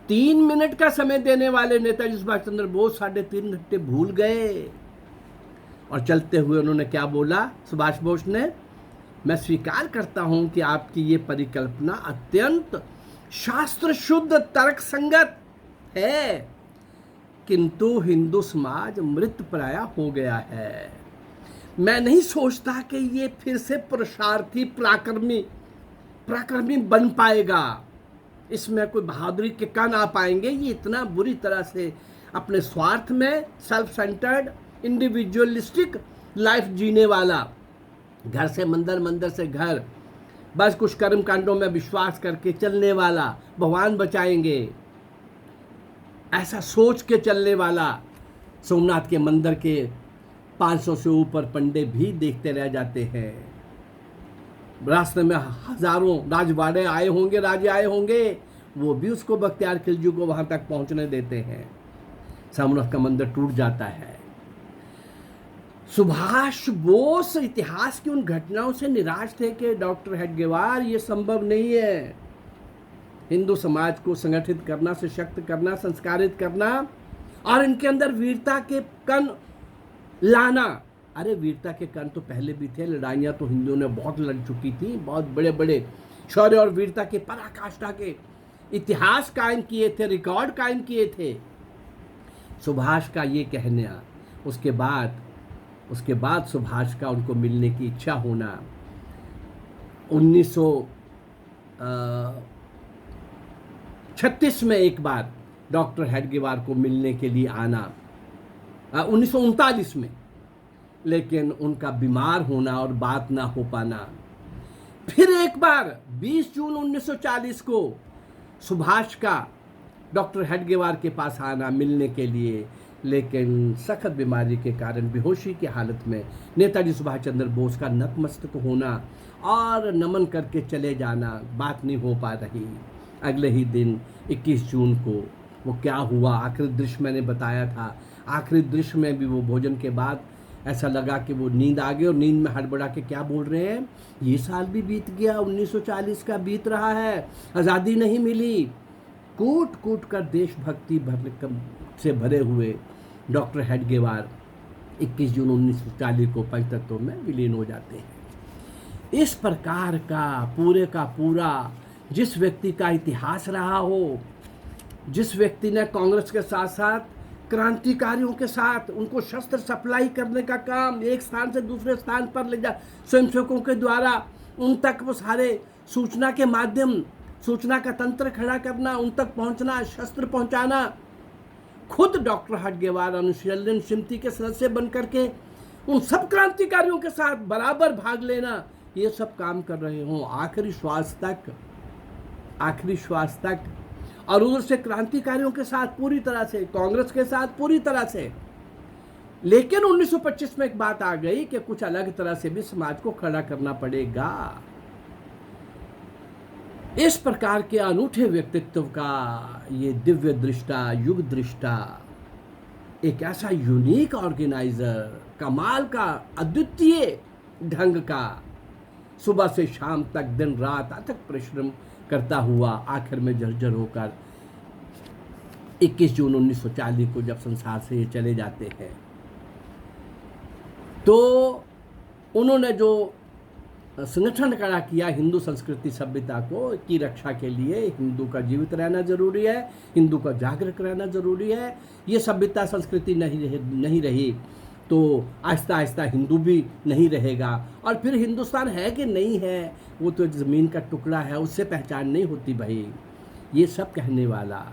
3 मिनट का समय देने वाले नेताजी सुभाष चंद्र बोस 3.5 घंटे भूल गए। और चलते हुए उन्होंने क्या बोला, सुभाष बोस ने, मैं स्वीकार करता हूं कि आपकी ये परिकल्पना अत्यंत शास्त्र शुद्ध तर्क संगत है, किंतु हिंदू समाज मृतप्राय हो गया है। मैं नहीं सोचता कि ये फिर से पुरुषार्थी पराक्रमी बन पाएगा। इसमें कोई बहादुरी के कण आ पाएंगे। ये इतना बुरी तरह से अपने स्वार्थ में, सेल्फ सेंटर्ड, इंडिविजुअलिस्टिक लाइफ जीने वाला, घर से मंदिर, मंदिर से घर, बस कुछ कर्म कांडों में विश्वास करके चलने वाला, भगवान बचाएंगे ऐसा सोच के चलने वाला, सोमनाथ के मंदिर के 500 से ऊपर पंडे भी देखते रह जाते हैं। रास्ते में हजारों राजवाड़े आए होंगे, राजे आए होंगे, वो भी उसको बख्तियार खिलजी को वहां तक पहुंचने देते हैं। सोमनाथ का मंदिर टूट जाता है। सुभाष बोस इतिहास की उन घटनाओं से निराश थे कि डॉक्टर हेडगेवार, ये संभव नहीं है। हिंदू समाज को संगठित करना, सशक्त करना, संस्कारित करना, और इनके अंदर वीरता के कण लाना। अरे वीरता के कण तो पहले भी थे, लड़ाइयाँ तो हिंदुओं ने बहुत लड़ चुकी थी, बहुत बड़े बड़े शौर्य और वीरता के पराकाष्ठा के इतिहास कायम किए थे, रिकॉर्ड कायम किए थे। सुभाष का ये कहना, उसके बाद सुभाष का उनको मिलने की इच्छा होना, 1936 में एक बार डॉक्टर हेडगेवार को मिलने के लिए आना, 1939 में, लेकिन उनका बीमार होना और बात ना हो पाना, फिर एक बार 20 जून 1940 को सुभाष का डॉक्टर हेडगेवार के पास आना मिलने के लिए, लेकिन सख्त बीमारी के कारण बेहोशी की हालत में नेताजी सुभाष चंद्र बोस का नतमस्तक होना और नमन करके चले जाना बात नहीं हो पा रही। अगले ही दिन 21 जून को वो क्या हुआ, आखिरी दृश्य मैंने बताया था। आखिरी दृश्य में भी वो भोजन के बाद ऐसा लगा कि वो नींद आ गई और नींद में हड़बड़ा के क्या बोल रहे हैं, ये साल भी बीत गया, 1940 का बीत रहा है, आज़ादी नहीं मिली। कूट कूट कर देशभक्ति से भरे हुए डॉक्टर हेडगेवार 21 जून 1940 को पंचतत्व में विलीन हो जाते हैं। इस प्रकार का पूरा जिस व्यक्ति का इतिहास रहा हो, जिस व्यक्ति ने कांग्रेस के साथ साथ क्रांतिकारियों के साथ उनको शस्त्र सप्लाई करने का काम, एक स्थान से दूसरे स्थान पर ले जा, स्वयंसेवकों के द्वारा उन तक वो सारे सूचना के माध्यम, सूचना का तंत्र खड़ा करना, उन तक पहुंचना, शस्त्र पहुंचाना, खुद डॉक्टर हेडगेवार अनुशीलन समिति के सदस्य बनकर के उन सब क्रांतिकारियों के साथ बराबर भाग लेना, ये सब काम कर रहे हों आखिरी श्वास तक, और उधर से क्रांतिकारियों के साथ पूरी तरह से, कांग्रेस के साथ पूरी तरह से। लेकिन 1925 में एक बात आ गई कि कुछ अलग तरह से भी समाज को खड़ा करना पड़ेगा। इस प्रकार के अनूठे व्यक्तित्व का ये दिव्य दृष्टा, युग दृष्टा, एक ऐसा यूनिक ऑर्गेनाइजर, कमाल का, अद्वितीय ढंग का, सुबह से शाम तक दिन रात अथक परिश्रम करता हुआ आखिर में जर्जर होकर 21 जून 1940 को जब संसार से ये चले जाते हैं, तो उन्होंने जो संगठन खड़ा किया हिंदू संस्कृति सभ्यता को की रक्षा के लिए, हिंदू का जीवित रहना जरूरी है, हिंदू का जागरूक रहना जरूरी है। ये सभ्यता संस्कृति नहीं रही तो आहिस्ता आहिस्ता हिंदू भी नहीं रहेगा, और फिर हिंदुस्तान है कि नहीं है, वो तो ज़मीन का टुकड़ा है, उससे पहचान नहीं होती भाई। ये सब कहने वाला,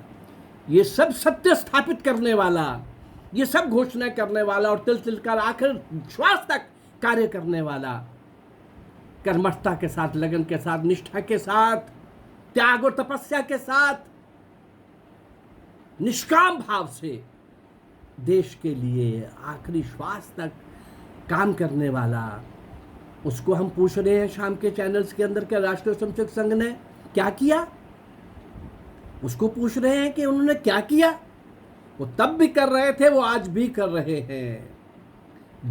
ये सब सत्य स्थापित करने वाला, ये सब घोषणा करने वाला और तिल कर आखिर श्वास तक कार्य करने वाला, कर्मठता के साथ, लगन के साथ, निष्ठा के साथ, त्याग और तपस्या के साथ, निष्काम भाव से देश के लिए आखिरी श्वास तक काम करने वाला, उसको हम पूछ रहे हैं शाम के चैनल्स के अंदर कि राष्ट्रीय स्वयंसेवक संघ ने क्या किया। उसको पूछ रहे हैं कि उन्होंने क्या किया। वो तब भी कर रहे थे, वो आज भी कर रहे हैं।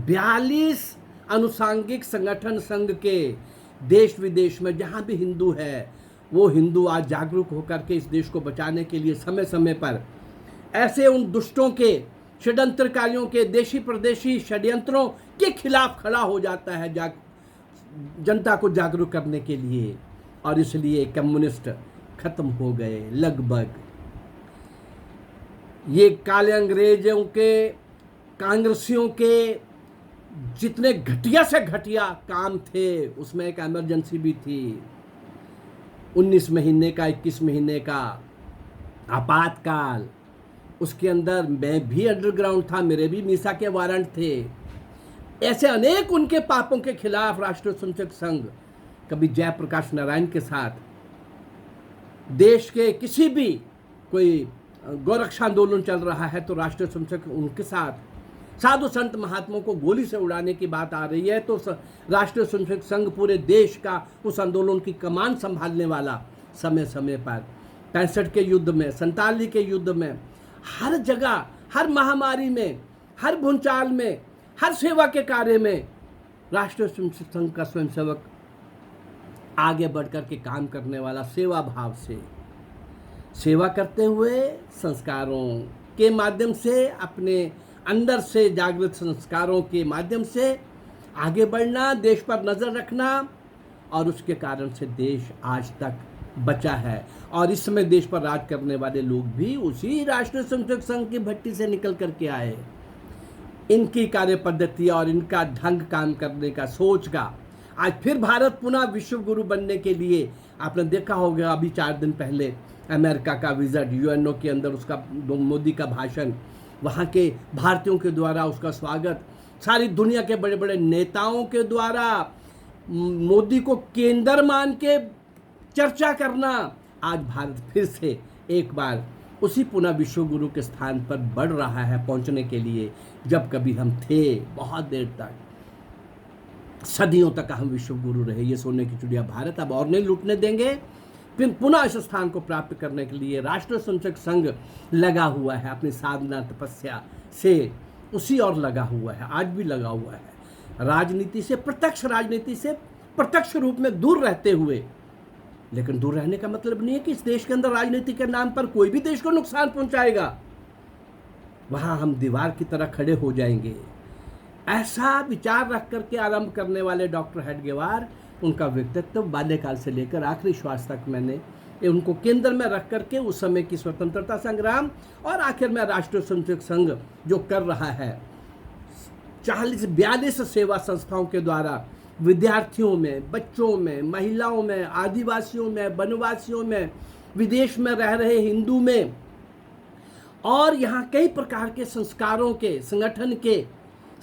42 अनुसांगिक संगठन संघ के देश विदेश में जहाँ भी हिंदू है, वो हिंदू आज जागरूक होकर के इस देश को बचाने के लिए समय समय पर ऐसे उन दुष्टों के, षड्यंत्रकारियों के, देशी प्रदेशी षड्यंत्रों के खिलाफ खड़ा हो जाता है जनता को जागरूक करने के लिए। और इसलिए कम्युनिस्ट खत्म हो गए लगभग। ये काले अंग्रेजों के, कांग्रेसियों के जितने घटिया से घटिया काम थे, उसमें एक इमरजेंसी भी थी। 19 महीने का, 21 महीने का आपातकाल, उसके अंदर मैं भी अंडरग्राउंड था, मेरे भी मीसा के वारंट थे। ऐसे अनेक उनके पापों के खिलाफ राष्ट्रीय स्वयंसेवक संघ, कभी जयप्रकाश नारायण के साथ, देश के किसी भी कोई गौरक्षा आंदोलन चल रहा है तो राष्ट्रीय स्वयंसेवक उनके साथ, साधु संत महात्माओं को गोली से उड़ाने की बात आ रही है तो राष्ट्रीय स्वयंसेवक संघ पूरे देश का उस आंदोलन की कमान संभालने वाला, समय समय पर 65 के युद्ध में, 47 के युद्ध में, हर जगह, हर महामारी में, हर भूचाल में, हर सेवा के कार्य में राष्ट्रीय स्वयंसेवक संघ का स्वयंसेवक आगे बढ़कर के काम करने वाला, सेवा भाव से सेवा करते हुए संस्कारों के माध्यम से, अपने अंदर से जागृत संस्कारों के माध्यम से आगे बढ़ना, देश पर नज़र रखना, और उसके कारण से देश आज तक बचा है। और इस समय देश पर राज करने वाले लोग भी उसी राष्ट्रीय स्वयंसेवक संघ की भट्टी से निकल करके आए। इनकी कार्य पद्धति और इनका ढंग काम करने का, सोच का, आज फिर भारत पुनः विश्व गुरु बनने के लिए, आपने देखा होगा अभी 4 दिन पहले अमेरिका का विजिट, यूएनओ के अंदर उसका मोदी का भाषण, वहाँ के भारतीयों के द्वारा उसका स्वागत, सारी दुनिया के बड़े बड़े नेताओं के द्वारा, मोदी को केंद्र मान के चर्चा करना, आज भारत फिर से एक बार उसी पुनः विश्व गुरु के स्थान पर बढ़ रहा है पहुंचने के लिए, जब कभी हम थे बहुत देर तक, सदियों तक हम विश्व गुरु रहे। ये सोने की चिड़िया भारत अब और नहीं लूटने देंगे। फिर पुनः इस स्थान को प्राप्त करने के लिए राष्ट्रीय स्वयंसेवक संघ लगा हुआ है अपनी साधना तपस्या से, उसी और लगा हुआ है, आज भी लगा हुआ है। राजनीति से, प्रत्यक्ष राजनीति से प्रत्यक्ष रूप में दूर रहते हुए, लेकिन दूर रहने का मतलब नहीं है कि इस देश के अंदर राजनीति के नाम पर कोई भी देश को नुकसान पहुंचाएगा, वहां हम दीवार की तरह खड़े हो जाएंगे। ऐसा विचार रख करके आरंभ करने वाले डॉक्टर हेडगेवार, उनका व्यक्तित्व बाल्यकाल से लेकर आखिरी श्वास तक मैंने उनको केंद्र में रख करके उस समय की स्वतंत्रता संग्राम और आखिर में राष्ट्रीय स्वयंसेवक संघ जो कर रहा है 40-42 सेवा संस्थाओं के द्वारा विद्यार्थियों में, बच्चों में, महिलाओं में, आदिवासियों में, वनवासियों में, विदेश में रह रहे हिंदू में, और यहाँ कई प्रकार के संस्कारों के, संगठन के,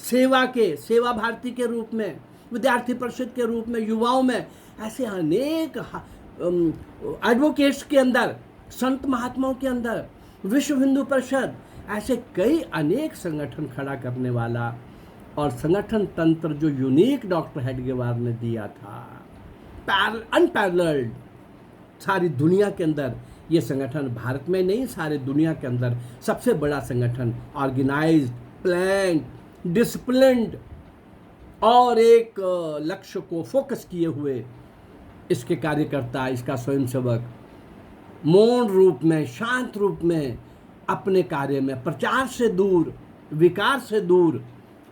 सेवा के, सेवा भारती के रूप में, विद्यार्थी परिषद के रूप में, युवाओं में, ऐसे अनेक एडवोकेट्स के अंदर, संत महात्माओं के अंदर, विश्व हिंदू परिषद, ऐसे कई अनेक संगठन खड़ा करने वाला और संगठन तंत्र जो यूनिक डॉक्टर हेडगेवार ने दिया था, अनपैरेलल्ड, सारी दुनिया के अंदर ये संगठन, भारत में नहीं सारे दुनिया के अंदर सबसे बड़ा संगठन, ऑर्गेनाइज्ड, प्लान्ड, डिसिप्लिन्ड और एक लक्ष्य को फोकस किए हुए इसके कार्यकर्ता, इसका स्वयंसेवक मौन रूप में, शांत रूप में अपने कार्य में, प्रचार से दूर, विकार से दूर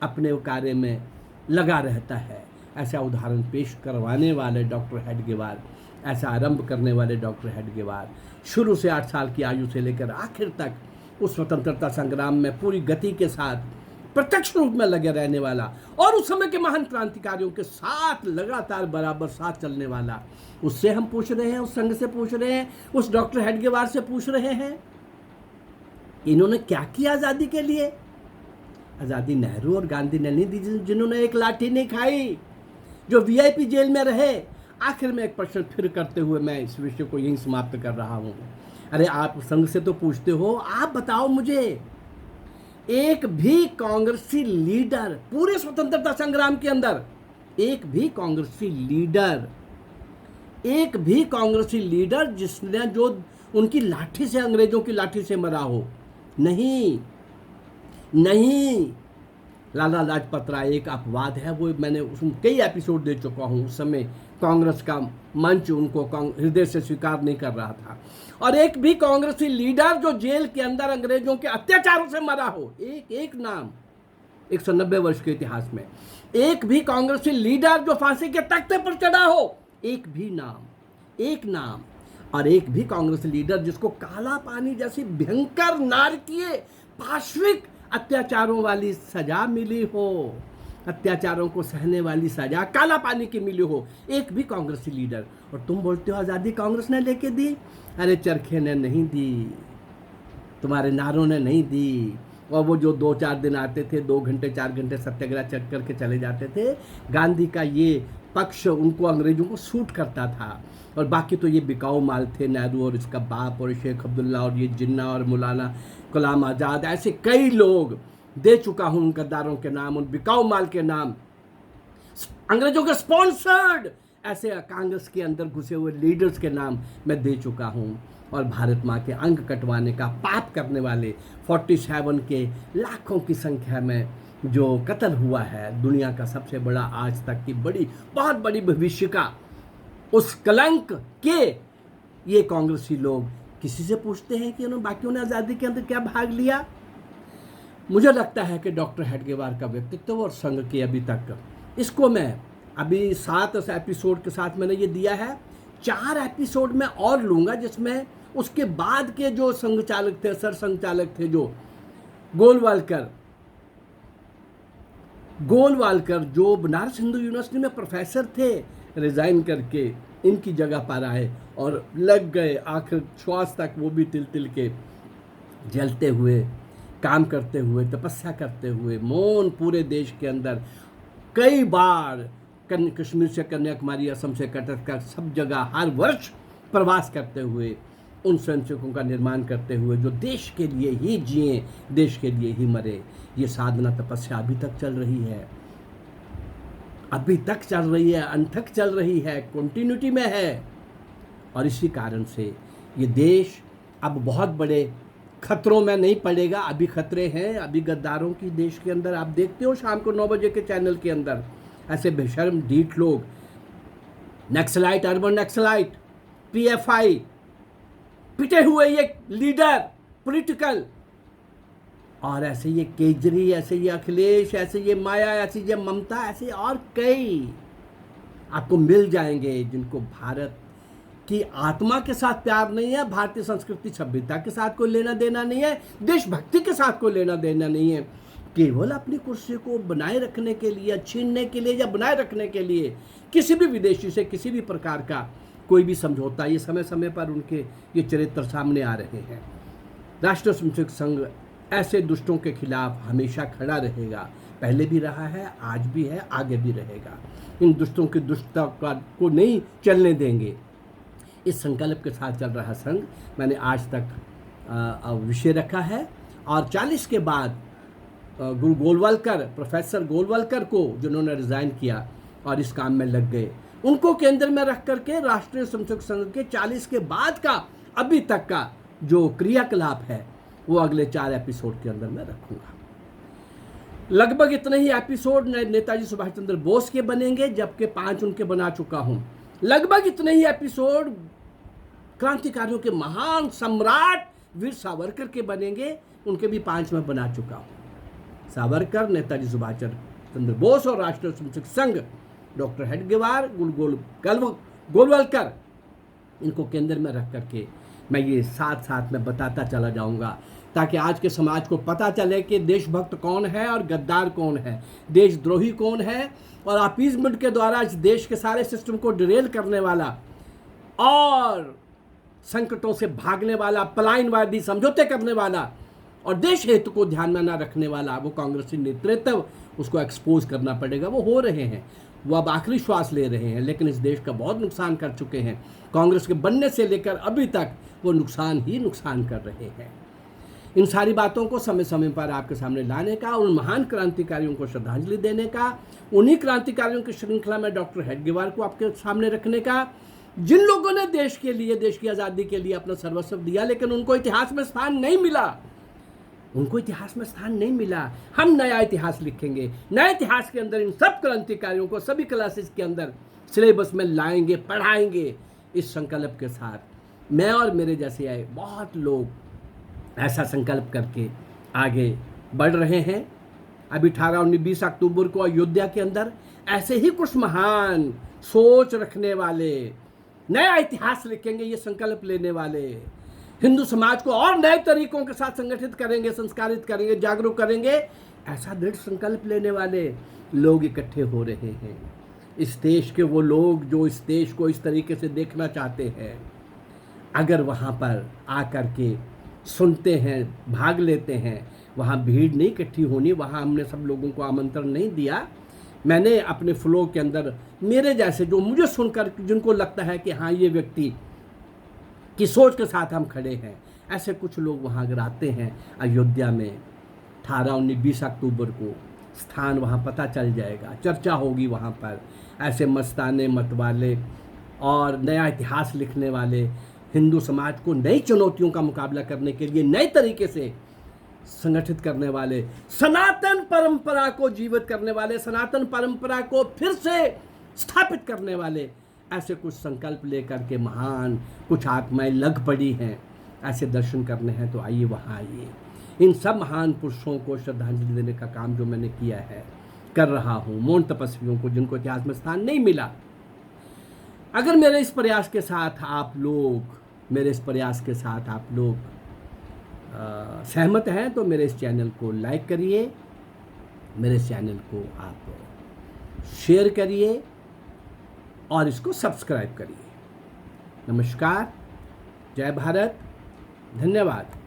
अपने कार्य में लगा रहता है। ऐसा उदाहरण पेश करवाने वाले डॉक्टर हेडगेवार, ऐसा आरंभ करने वाले डॉक्टर हेडगेवार, शुरू से 8 साल की आयु से लेकर आखिर तक उस स्वतंत्रता संग्राम में पूरी गति के साथ प्रत्यक्ष रूप में लगे रहने वाला और उस समय के महान क्रांतिकारियों के साथ लगातार बराबर साथ चलने वाला, उससे हम पूछ रहे हैं, उस संघ से पूछ रहे हैं, उस डॉक्टर हेडगेवार से पूछ रहे हैं, इन्होंने क्या किया आज़ादी के लिए? आज़ादी नेहरू और गांधी ने नहीं दी, जिन्होंने एक लाठी नहीं खाई, जो वीआईपी जेल में रहे। आखिर में एक प्रश्न फिर करते हुए मैं इस विषय को यहीं समाप्त कर रहा हूँ। अरे आप संघ से तो पूछते हो, आप बताओ मुझे, एक भी कांग्रेसी लीडर पूरे स्वतंत्रता संग्राम के अंदर, एक भी कांग्रेसी लीडर जिसने जो उनकी लाठी से, अंग्रेजों की लाठी से मरा हो? नहीं। लाला लाजपत राय एक अपवाद है, वो मैंने उसमें कई एपिसोड दे चुका हूँ। उस समय कांग्रेस का मंच उनको हृदय से स्वीकार नहीं कर रहा था। और एक भी कांग्रेसी लीडर जो जेल के अंदर अंग्रेजों के अत्याचारों से मरा हो, एक नाम 190 वर्ष के इतिहास में, एक भी कांग्रेसी लीडर जो फांसी के तख्ते पर चढ़ा हो, एक नाम। और एक भी कांग्रेसी लीडर जिसको काला पानी जैसी भयंकर नारकीय पाश्विक अत्याचारों वाली सजा मिली हो, अत्याचारों को सहने वाली सजा काला पानी की मिली हो, एक भी कांग्रेसी लीडर। और तुम बोलते हो आज़ादी कांग्रेस ने लेके दी? अरे चरखे ने नहीं दी, तुम्हारे नारों ने नहीं दी। और वो जो 2-4 दिन आते थे, 2 घंटे 4 घंटे सत्याग्रह चल करके चले जाते थे, गांधी का ये पक्ष उनको, अंग्रेजों को सूट करता था। और बाकी तो ये बिकाऊ माल थे, नेहरू और इसका बाप और शेख अब्दुल्ला और ये जिन्ना और मौलाना गुलाम आज़ाद, ऐसे कई लोग दे चुका हूँ उन गद्दारों के नाम, उन बिकाऊ माल के नाम, अंग्रेजों के स्पॉन्सर्ड ऐसे कांग्रेस के अंदर घुसे हुए लीडर्स के नाम मैं दे चुका हूँ। और भारत माँ के अंग कटवाने का पाप करने वाले 47 के लाखों की संख्या में जो कत्ल हुआ है, दुनिया का सबसे बड़ा आज तक की बहुत बड़ी भविष्य का उस कलंक के ये कांग्रेसी लोग किसी से पूछते हैं कि उन्होंने बाकियों ने आज़ादी के अंदर क्या भाग लिया? मुझे लगता है कि डॉक्टर हेडगेवार का व्यक्तित्व और संघ के अभी तक, इसको मैं अभी 7 एपिसोड के साथ मैंने ये दिया है, 4 एपिसोड में और लूँगा, जिसमें उसके बाद के जो संघ चालक थे, सर संघ चालक थे, जो गोलवालकर जो बनारस हिंदू यूनिवर्सिटी में प्रोफेसर थे, रिज़ाइन करके इनकी जगह पर आए और लग गए आखिर श्वास तक, वो भी तिल तिल के जलते हुए, काम करते हुए, तपस्या करते हुए, मौन पूरे देश के अंदर कई बार कश्मीर से कन्याकुमारी, असम से कटक का, सब जगह हर वर्ष प्रवास करते हुए उन स्वयंसेवकों का निर्माण करते हुए जो देश के लिए ही जिए, देश के लिए ही मरे। ये साधना तपस्या अभी तक चल रही है, अभी तक चल रही है, अनथक चल रही है, कंटिन्यूटी में है। और इसी कारण से ये देश अब बहुत बड़े खतरों में नहीं पड़ेगा। अभी खतरे हैं, अभी गद्दारों की देश के अंदर आप देखते हो शाम को 9 बजे के चैनल के अंदर ऐसे बेशर्म ढीठ लोग, नक्सलाइट, अर्बन नक्सलाइट, पीएफआई, पिटे हुए ये लीडर पॉलिटिकल, और ऐसे ये केजरी, ऐसे ये अखिलेश, ऐसे ये माया, ऐसे ये ममता, ऐसे और कई आपको मिल जाएंगे जिनको भारत की आत्मा के साथ प्यार नहीं है, भारतीय संस्कृति सभ्यता के साथ कोई लेना देना नहीं है, देशभक्ति के साथ कोई लेना देना नहीं है। केवल अपनी कुर्सी को बनाए रखने के लिए, छीनने के लिए या बनाए रखने के लिए किसी भी विदेशी से किसी भी प्रकार का कोई भी समझौता, ये समय समय पर उनके ये चरित्र सामने आ रहे हैं। राष्ट्रीय स्वयंसेवक संघ ऐसे दुष्टों के खिलाफ हमेशा खड़ा रहेगा, पहले भी रहा है, आज भी है, आगे भी रहेगा। इन दुष्टों की दुष्टता को नहीं चलने देंगे। इस संकल्प के साथ चल रहा संघ मैंने आज तक विषय रखा है। और 40 के बाद गुरु गोलवलकर, प्रोफेसर गोलवलकर को जिन्होंने रिज़ाइन किया और इस काम में लग गए, उनको केंद्र में रख करके राष्ट्रीय स्वयंसेवक संघ के 40 के बाद का अभी तक का जो क्रियाकलाप है वो अगले 4 एपिसोड के अंदर मैं रखूँगा। लगभग इतने ही एपिसोड नेताजी सुभाष चंद्र बोस के बनेंगे, जबकि 5 उनके बना चुका हूँ। लगभग इतने ही एपिसोड क्रांतिकारियों के महान सम्राट वीर सावरकर के बनेंगे, उनके भी 5 में बना चुका हूँ। सावरकर, नेताजी सुभाष चंद्र बोस और राष्ट्रीय स्वयंसेवक संघ, डॉक्टर हेडगेवार, गोलवलकर, इनको केंद्र में रख करके मैं ये साथ साथ में बताता चला जाऊंगा, ताकि आज के समाज को पता चले कि देशभक्त कौन है और गद्दार कौन है, देशद्रोही कौन है और अपीजमेंट के द्वारा इस देश के सारे सिस्टम को डिरेल करने वाला और संकटों से भागने वाला, पलायनवादी समझौते करने वाला और देश हित को ध्यान में न रखने वाला वो कांग्रेसी नेतृत्व, उसको एक्सपोज करना पड़ेगा। वो हो रहे हैं, वो अब आखिरी श्वास ले रहे हैं, लेकिन इस देश का बहुत नुकसान कर चुके हैं। कांग्रेस के बनने से लेकर अभी तक वो नुकसान ही नुकसान कर रहे हैं। इन सारी बातों को समय समय पर आपके सामने लाने का, उन महान क्रांतिकारियों को श्रद्धांजलि देने का, उन्हीं क्रांतिकारियों की श्रृंखला में डॉक्टर हेडगेवार को आपके सामने रखने का, जिन लोगों ने देश के लिए, देश की आज़ादी के लिए अपना सर्वस्व दिया, लेकिन उनको इतिहास में स्थान नहीं मिला, उनको इतिहास में स्थान नहीं मिला। हम नया इतिहास लिखेंगे, नए इतिहास के अंदर इन सब क्रांतिकारियों को सभी क्लासेस के अंदर सिलेबस में लाएंगे, पढ़ाएंगे। इस संकल्प के साथ मैं और मेरे जैसे आए बहुत लोग ऐसा संकल्प करके आगे बढ़ रहे हैं। अभी 18, 19, 20 अक्टूबर को अयोध्या के अंदर ऐसे ही कुछ महान सोच रखने वाले, नया इतिहास लिखेंगे, ये संकल्प लेने वाले, हिंदू समाज को और नए तरीकों के साथ संगठित करेंगे, संस्कारित करेंगे, जागरूक करेंगे, ऐसा दृढ़ संकल्प लेने वाले लोग इकट्ठे हो रहे हैं। इस देश के वो लोग जो इस देश को इस तरीके से देखना चाहते हैं, अगर वहाँ पर आकर के सुनते हैं, भाग लेते हैं, वहाँ भीड़ नहीं इकट्ठी होनी, वहाँ हमने सब लोगों को आमंत्रण नहीं दिया। मैंने अपने फ्लो के अंदर मेरे जैसे जो मुझे सुनकर जिनको लगता है कि हाँ ये व्यक्ति की सोच के साथ हम खड़े हैं, ऐसे कुछ लोग वहाँ अगर आते हैं अयोध्या में 18, 19, 20 अक्टूबर को, स्थान वहाँ पता चल जाएगा, चर्चा होगी वहाँ पर। ऐसे मस्ताने मतवाले और नया इतिहास लिखने वाले, हिंदू समाज को नई चुनौतियों का मुकाबला करने के लिए नए तरीके से संगठित करने वाले, सनातन परंपरा को जीवित करने वाले, सनातन परंपरा को फिर से स्थापित करने वाले, ऐसे कुछ संकल्प लेकर के महान कुछ आत्माएं लग पड़ी हैं। ऐसे दर्शन करने हैं तो आइए, वहाँ आइए। इन सब महान पुरुषों को श्रद्धांजलि देने का काम जो मैंने किया है, कर रहा हूँ, मौन तपस्वियों को जिनको इतिहास में स्थान नहीं मिला। अगर मेरे इस प्रयास के साथ आप लोग सहमत हैं तो मेरे इस चैनल को लाइक करिए, मेरे इस चैनल को आप शेयर करिए और इसको सब्सक्राइब करिए। नमस्कार, जय भारत, धन्यवाद।